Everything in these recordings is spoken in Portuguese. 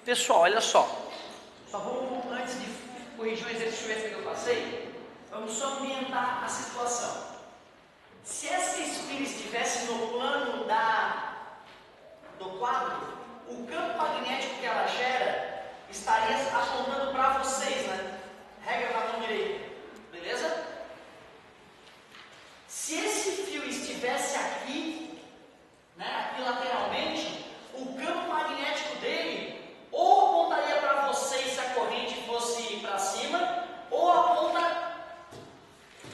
Pessoal, olha só. Só vamos, antes de corrigir o exercício extra que eu passei, vamos só ambientar a situação. Se essa esfera estivesse no plano do quadro, o campo magnético que ela gera estaria apontando para vocês, né? Regra da mão direita, beleza? Se esse fio estivesse aqui, né, aqui lateralmente, o campo magnético dele ou apontaria para vocês se a corrente fosse para cima, ou aponta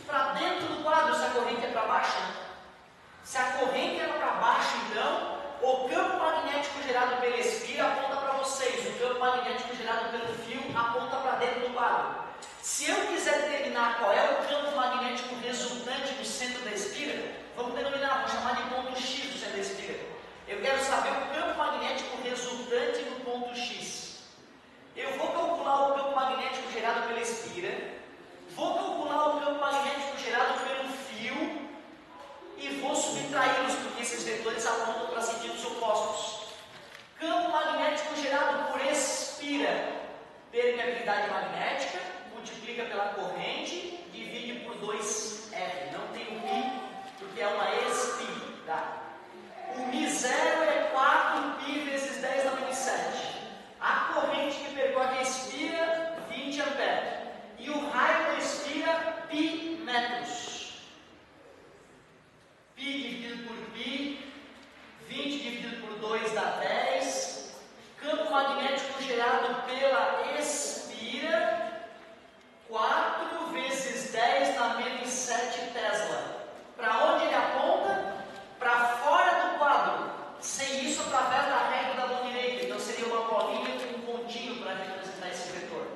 para dentro do quadro se a corrente é para baixo. Né? Se a corrente é para baixo, então, o campo magnético gerado pela esfera aponta para vocês, o campo magnético gerado pelo fio aponta para dentro do quadro. Se eu quiser determinar qual é o campo magnético resultante do centro da esfera, vamos denominar, vou chamar de ponto X do centro da esfera. Eu quero saber o campo magnético resultante do ponto X. Eu vou calcular o campo magnético gerado pela esfera, vou calcular o campo magnético gerado pelo fio e vou subtraí-los, porque esses vetores apontam para sentidos opostos. Campo magnético gerado por esfera, permeabilidade magnética, multiplica pela corrente, divide por 2R. Não tem o π, porque é uma esfera. O μ0 é 4π vezes 10 na menos 7. A corrente que percorre a esfera, 20 amperes. E o raio da esfera, π metros. Π dividido por π, 20 dividido por 2 dá 10. Campo magnético gerado pela esfera, 4 vezes 10 na menos 7 Tesla. Para onde ele aponta? Para fora do quadro. Sem isso, através da regra da mão direita. Então seria uma bolinha com um pontinho para representar esse vetor.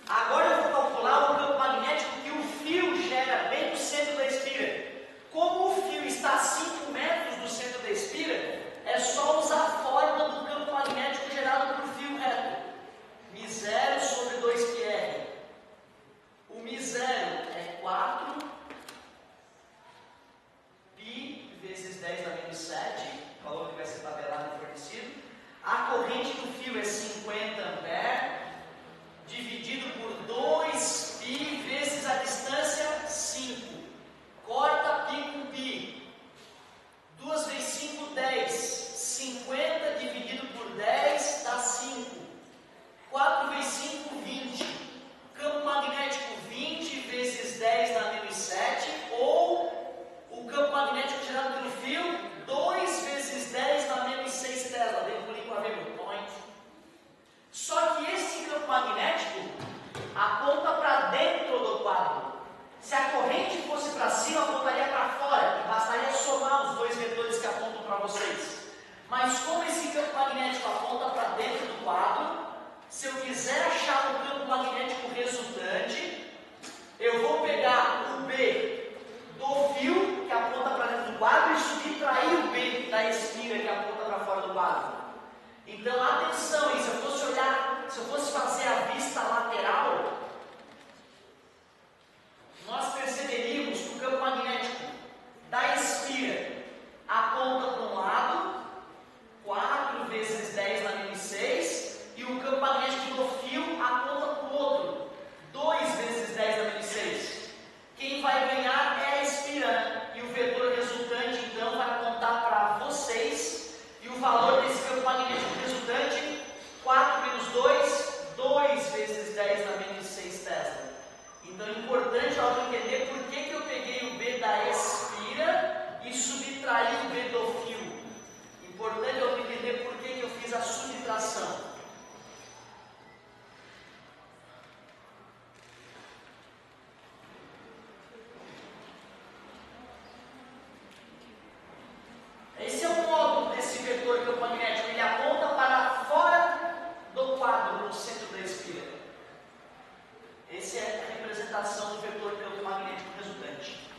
Agora eu vou calcular o campo magnético que o fio gera bem no centro da esfera. Como o fio está a 5 metros do centro da esfera, é só usar a fórmula do campo magnético gerado por fio reto. μ0 sobre 2πr. O μ0 é 4 π vezes 10 na menos 7, valor que vai ser tabelado e fornecido. A corrente do fio é 50 amperes, dividido por 2π vezes a distância 5. Corta π com π. 2 vezes 5, 10. 50 dividido por 10 dá 5. 4 vezes 5, 20. Campo magnético 20 vezes 10 na menos 7, ou o campo magnético gerado pelo fio, 2 vezes 10 na menos 6 Tesla. Derrubo com a vírgula, point. Só que esse campo magnético aponta para dentro do quadro. Se a corrente fosse para cima, apontaria para fora, e bastaria somar os dois vetores que apontam para vocês. Mas como esse campo magnético aponta para dentro do quadro, se eu quiser achar o campo magnético resultante, eu vou pegar o B do fio, que aponta para dentro do quadro, e subtrair o B da esfera, que aponta para fora do quadro. Então, atenção aí, se eu fosse fazer a vista lateral, nós perceberíamos que o campo magnético da esfera aponta para um lado, 4 vezes 10 na menos 6, e o campo magnético do fio aponta para o outro, 2 vezes 10 na menos 6. Quem vai ganhar é a esfera, e o vetor resultante, então, vai apontar para vocês, e o valor desse campo magnético resultante, 4 menos 2, 2 vezes 10 na menos 6 Tesla. Então é importante algo entender por que eu peguei o B da esfera e subtraí o B do fio. Importante algo entender por que eu fiz a subtração. Esse é o módulo desse vetor campo magnético. Ele aponta para fora do quadro, no centro da esfera. Essa é a representação do vetor campo magnético resultante.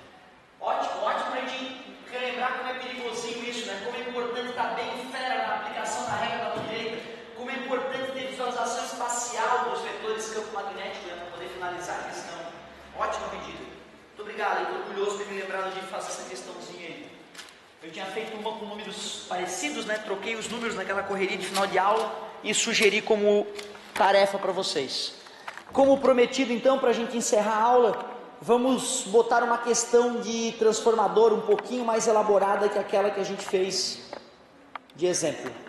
Ótimo, ótimo para a gente relembrar como é perigosinho isso, né? Como é importante estar bem fera na aplicação da regra da mão direita, como é importante ter visualização espacial dos vetores campo magnético, né? Para poder finalizar a questão. Ótima medida. Muito obrigado, estou orgulhoso de ter me lembrado de fazer essa questãozinha aí. Eu tinha feito uma com números parecidos, né? Troquei os números naquela correria de final de aula. e sugerir como tarefa para vocês. Como prometido, então, para a gente encerrar a aula, vamos botar uma questão de transformador um pouquinho mais elaborada que aquela que a gente fez de exemplo.